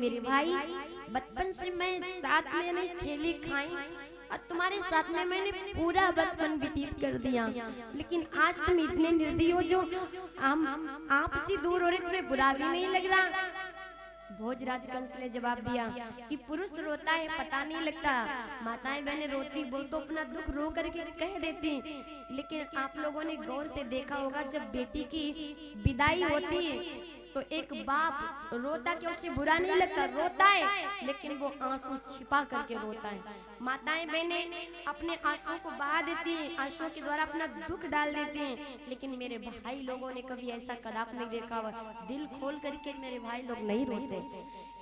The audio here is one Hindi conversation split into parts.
मेरे भाई, बचपन से मैं साथ में नहीं खेली खाई और तुम्हारे साथ में मैंने पूरा बचपन व्यतीत कर दिया, लेकिन आज तुम इतने निर्दयी हो जो हम आपसे दूर हो रहे, तुम्हें बुरा भी नहीं लग रहा। भोजराज कंस ने जवाब दिया कि पुरुष रोता है पता नहीं लगता, माताएं बहनें रोती वो तो अपना दुख रो करके कह देती, लेकिन आप लोगों ने गौर से देखा होगा जब बेटी की विदाई होती है तो एक बाप रोता कि उसे बुरा नहीं लगता, रोता है लेकिन वो आंसू छिपा करके रोता है। माताएं बहनें अपने आंसू को बहा देती हैं, आंसू के द्वारा अपना दुख डाल देती हैं, लेकिन मेरे भाई लोगों ने कभी ऐसा कदाप नहीं देखा हुआ। दिल खोल करके मेरे भाई लोग नहीं रोते,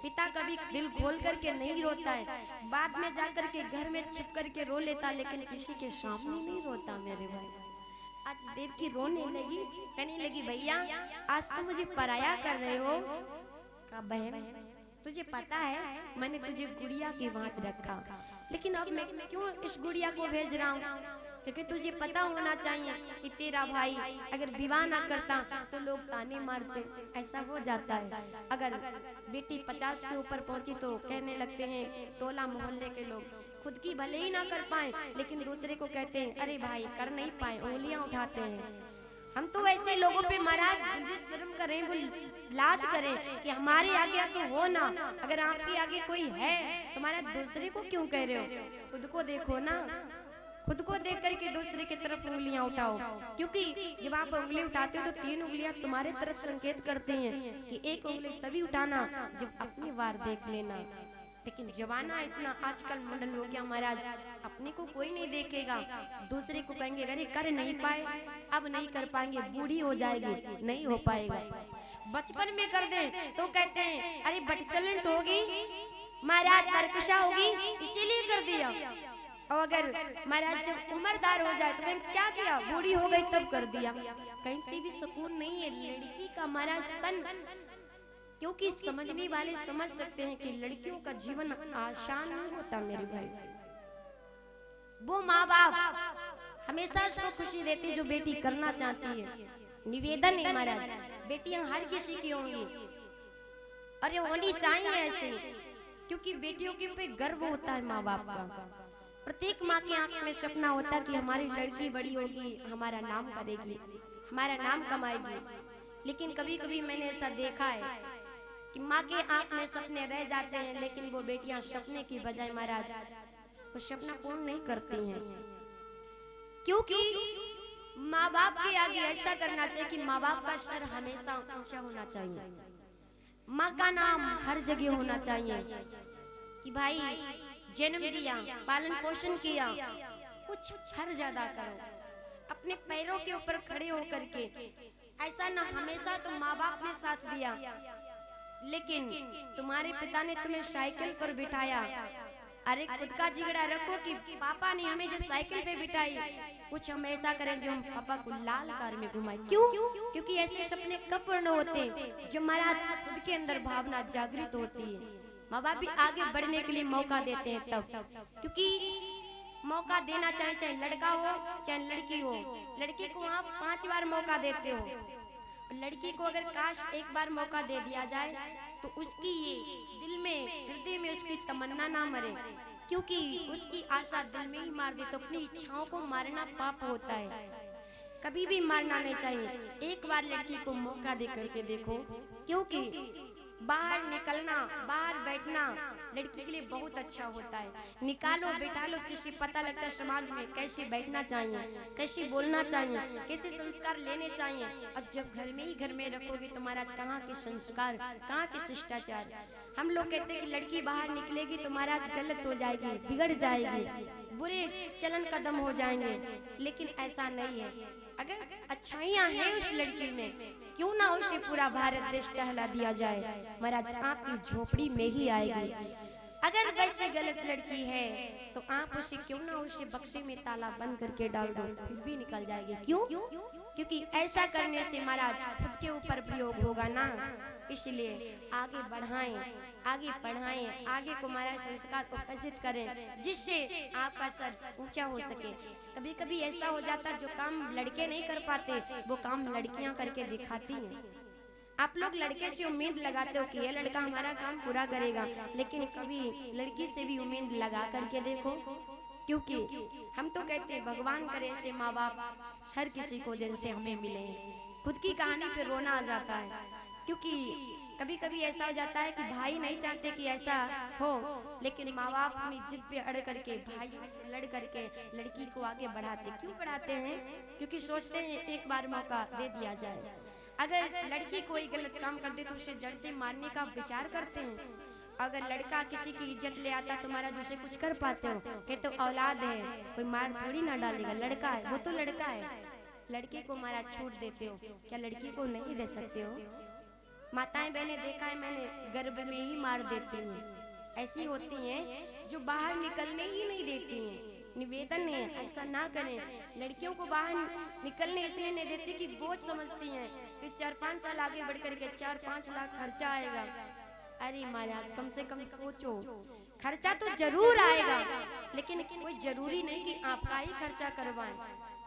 पिता कभी दिल खोल करके नहीं रोता है, बाद में जाकर के घर में छिप करके रो लेता, लेकिन किसी के सामने नहीं रोता। मेरे भाई आज देवकी रोने लगी, कहने लगी भैया आज तो मुझे पराया कर रहे हो। कहा बहन तुझे पता है मैंने तुझे गुड़िया की बात रखा, लेकिन अब मैं क्यों इस गुड़िया को भेज रहा हूँ, क्योंकि तुझे पता होना चाहिए कि तेरा भाई अगर विवाह ना करता तो लोग ताने मारते, ऐसा हो जाता है। अगर बेटी 50 के ऊपर पहुंची तो कहने लगते हैं टोला मोहल्ले के लोग, खुद की भले ही ना कर पाए लेकिन दूसरे को कहते हैं अरे भाई कर नहीं पाए, उंगलियां उठाते हैं। हम तो ऐसे लोगों पे महाराज जिस शर्म करें वो लाज करें कि हमारे आगे तो हो ना, अगर आपके आगे कोई है तुम्हारा दूसरे को क्यों कह रहे हो, खुद को देखो ना, खुद को देख करके दूसरे की तरफ उंगलियां उठाओ, क्योंकि जब आप उंगली उठाते हो तो 3 उंगलियां तुम्हारे तरफ संकेत करते हैं कि एक उंगली तभी उठाना जब अपनी बार देख लेना। लेकिन जमाना इतना आजकल मॉडल हो गया महाराज, अपने को कोई नहीं देखेगा, दूसरे को कहेंगे अरे कर नहीं पाए, अब नहीं कर पाएंगे, बूढ़ी हो जाएगी, नहीं हो पाएगा। बचपन में कर दे तो कहते हैं अरे बटचलन होगी महाराज, तरकशा होगी इसीलिए कर दिया, और अगर महाराज जब उम्रदार हो जाए तो क्या किया, बूढ़ी हो गई तब कर दिया। कहीं से भी सुकून नहीं है लड़की का महाराज तन, क्योंकि समझने वाले समझ सकते हैं कि लड़कियों का जीवन आसान नहीं होता। मेरे भाई वो माँ बाप हमेशा उसको खुशी देती जो बेटी करना चाहती है। निवेदन है महाराज, बेटियां हर किसी की होंगी, अरे होनी चाहिए ऐसे, क्योंकि बेटियों के पे गर्व होता है माँ बाप का। प्रत्येक माँ की आंख में सपना होता है कि हमारी लड़की बड़ी होगी हमारा नाम करेगी, हमारा नाम कमाएगी। लेकिन कभी कभी मैंने ऐसा देखा है कि माँ के आंख में सपने रह जाते हैं, लेकिन वो बेटियां सपने की बजाय महाराज वो सपना पूर्ण नहीं करती हैं, क्योंकि माँ बाप के आगे ऐसा करना चाहिए कि माँ बाप का सर हमेशा ऊंचा होना चाहिए, माँ का नाम हर जगह होना चाहिए कि भाई जन्म दिया, पालन पोषण किया, कुछ फर्ज अदा करो, अपने पैरों के ऊपर खड़े होकर के। ऐसा ना हमेशा तो माँ बाप ने साथ दिया, लेकिन तुम्हारे पिता ने तुम्हें साइकिल पर बिठाया, अरे खुद का जिगड़ा रखो कि पापा ने हमें जब साइकिल पे बिठाई कुछ हम ऐसा करें जो हम पापा को लाल कार में घुमाए। क्यों? क्योंकि ऐसे सपने कब पूर्ण होते हैं जब महाराज खुद के अंदर भावना जागृत होती है। माँ बाप भी आगे बढ़ने के लिए मौका देते हैं तब, क्योंकि मौका देना चाहे चाहे लड़का हो चाहे लड़की हो, लड़की को आप 5 बार मौका देते हो, लड़की को अगर काश एक बार मौका दे दिया जाए तो उसकी ये दिल में हृदय में उसकी तमन्ना ना मरे, क्योंकि उसकी आशा दिल में ही मार दे तो अपनी इच्छाओं को मारना पाप होता है, कभी भी मारना नहीं चाहिए। एक बार लड़की को मौका दे करके देखो, क्योंकि बाहर निकलना बाहर बैठना लड़की के लिए बहुत अच्छा होता है। निकालो बैठा लो जिससे पता लगता है समाज में कैसे बैठना चाहिए, कैसे बोलना चाहिए, कैसे संस्कार लेने चाहिए। अब जब घर में ही घर में रखोगे तो महाराज कहाँ के संस्कार, कहाँ के शिष्टाचार। हम लोग कहते हैं कि लड़की बाहर निकलेगी तो महाराज गलत हो जाएगी, बिगड़ जाएगी, बुरे चलन कदम हो जाएंगे, लेकिन ऐसा नहीं है। अगर अच्छाइयाँ हैं उस लड़की में, क्यों ना उसे पूरा भारत देश टहला दिया जाए, महाराज आपकी झोपड़ी में ही आएगी। अगर वैसे गलत लड़की है तो आप उसे क्यों ना उसे बक्से में ताला बंद करके डाल दो, फिर भी निकल जाएगी। क्यों? क्योंकि ऐसा करने से महाराज खुद के ऊपर प्रयोग होगा ना, इसलिए आगे बढ़ाएं, आगे पढ़ाएं, आगे को महाराज संस्कार उपस्थित करें जिससे आपका सर ऊंचा हो सके। कभी कभी ऐसा हो जाता जो काम लड़के नहीं कर पाते वो काम लड़कियां करके दिखाती हैं। आप लोग लड़के से उम्मीद लगाते हो कि ये लड़का हमारा काम पूरा करेगा, लेकिन कभी लड़की से भी उम्मीद लगा करके देखो, क्योंकि हम तो कहते हैं भगवान करे ऐसे माँ बाप हर किसी को जिनसे हमें मिले। खुद की कहानी पे रोना आ जाता है, क्योंकि कभी कभी ऐसा हो जाता है कि भाई नहीं चाहते कि ऐसा हो, लेकिन माँ बाप अपनी जिद पे अड़ करके भाइयों से लड़ करके लड़की को आगे बढ़ाते। क्यों बढ़ाते हैं? क्योंकि सोचते हैं एक बार मौका दे दिया जाए। अगर लड़की कोई गलत काम कर दे तो उसे जड़ से मारने का विचार करते हैं। अगर लड़का किसी की इज्जत ले आता तो महाराज उसे कुछ कर पाते हो? कहते तो औलाद है, कोई मार थोड़ी ना डालेगा, लड़का है, वो तो लड़का है। लड़के को महाराज छूट देते हो, क्या लड़की को नहीं दे सकते हो? माताएं बहनें देखा है मैंने, गर्भ में ही मार देती हैं। ऐसी होती हैं जो बाहर निकलने ही नहीं देती हैं। निवेदन है ऐसा ना करें। लड़कियों को बाहर निकलने इसलिए नहीं देती कि बोझ समझती हैं, फिर 4-5 साल आगे बढ़ करके 4-5 लाख खर्चा आएगा। अरे महाराज कम से कम सोचो, खर्चा तो जरूर आएगा, लेकिन कोई जरूरी नहीं कि आपका ही खर्चा करवाएं।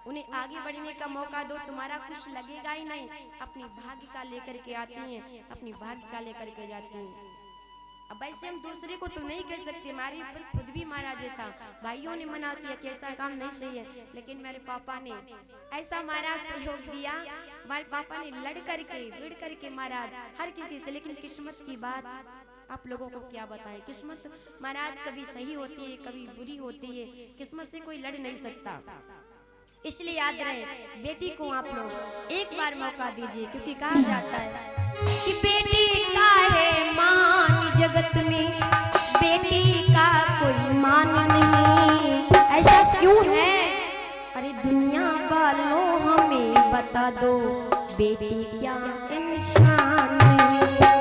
उन्हें आगे बढ़ने का मौका दो, तुम्हारा कुछ लगेगा ही नहीं। अपनी भाग्य का लेकर के आती हैं, अपनी भाग्य का लेकर के जाती हैं। अब ऐसे हम दूसरे को तो नहीं कह सकते, हमारे ऊपर खुद भी महाराज था, भाइयों ने मना किया कि ऐसा काम नहीं सही है, लेकिन मेरे पापा ने ऐसा महाराज सहयोग दिया। हमारे पापा ने लड़ करके भिड़ करके महाराज हर किसी से। लेकिन किस्मत की बात आप लोगों को क्या बताएं, किस्मत महाराज कभी सही होती है कभी बुरी होती है, किस्मत से कोई लड़ नहीं सकता। इसलिए याद रहे, बेटी को आप लोग एक बार मौका दीजिए, क्योंकि कहा जाता है कि बेटी का है मान जगत में, बेटी का कोई मान नहीं। ऐसा क्यों है? अरे दुनिया वालों हमें बता दो, बेटी क्या इंसान है।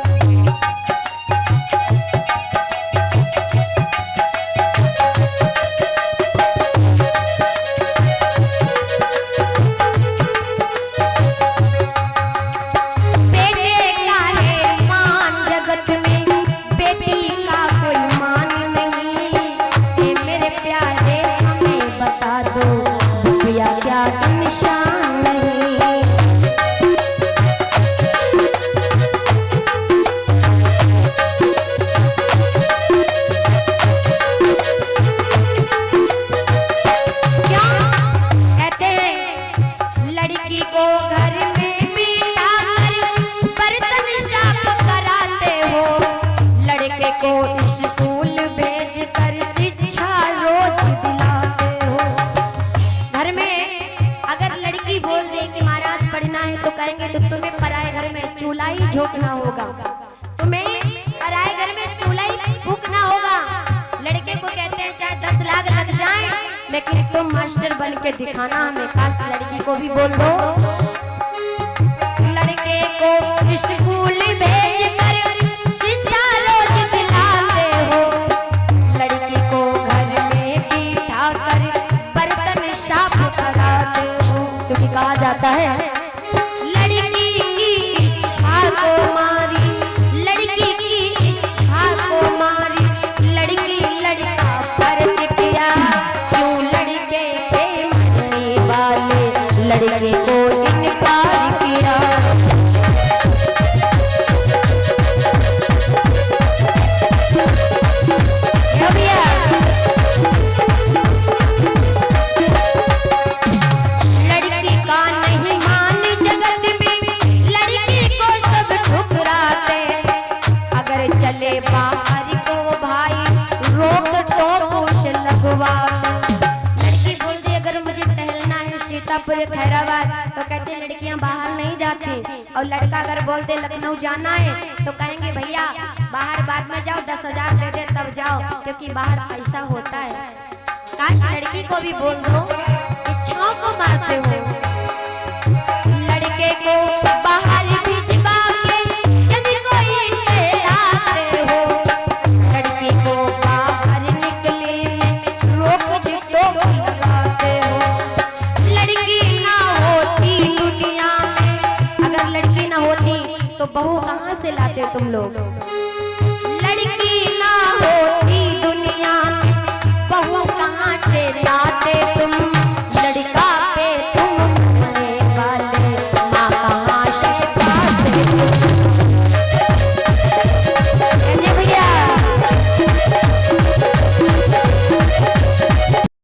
झोंकना होगा, तुम्हें पराए घर में चूल्हा ही फूकना होगा। लड़के को कहते हैं चाहे 10 लाख लग जाएं, लेकिन तुम मास्टर बन के दिखाना हमें। खास लड़की को भी बोल दो, लड़के को स्कूल भेज कर शिक्षा रोज दिलाते हो, लड़की को घर में बिठा कर बर्तन साफ कराते हो। क्योंकि कहा जाता है लड़की की इच्छा को मारी, लड़की लड़का फर्ज किया, क्यों लड़के पे मरने वाले लड़के को इनकार किया। लड़की का नहीं मान जगत में, लड़की को सब ठुकराते। अगर चले बाहर को भाई रोक टोक से लगवा। लड़की बोलती अगर मुझे टहलना है सीतापुर खैराबाद, तो कहते लड़कियां बाहर नहीं जाती। और लड़का अगर बोलते लखनऊ जाना है, तो कहेंगे भैया बाहर बाद में जाओ, 10,000 दे दे तब जाओ, क्योंकि बाहर ऐसा होता है। काश लड़की को भी बोल दो, इच्छाओं को मारते हो। लड़के को बाहर भिजवा के जब कोई टहलाते हो, लड़की को बाहर निकले रोक टोक लगाते हो। लड़की ना होती दुनिया में, अगर लड़की ना होती तो बहू कहाँ से लाते तुम लोग?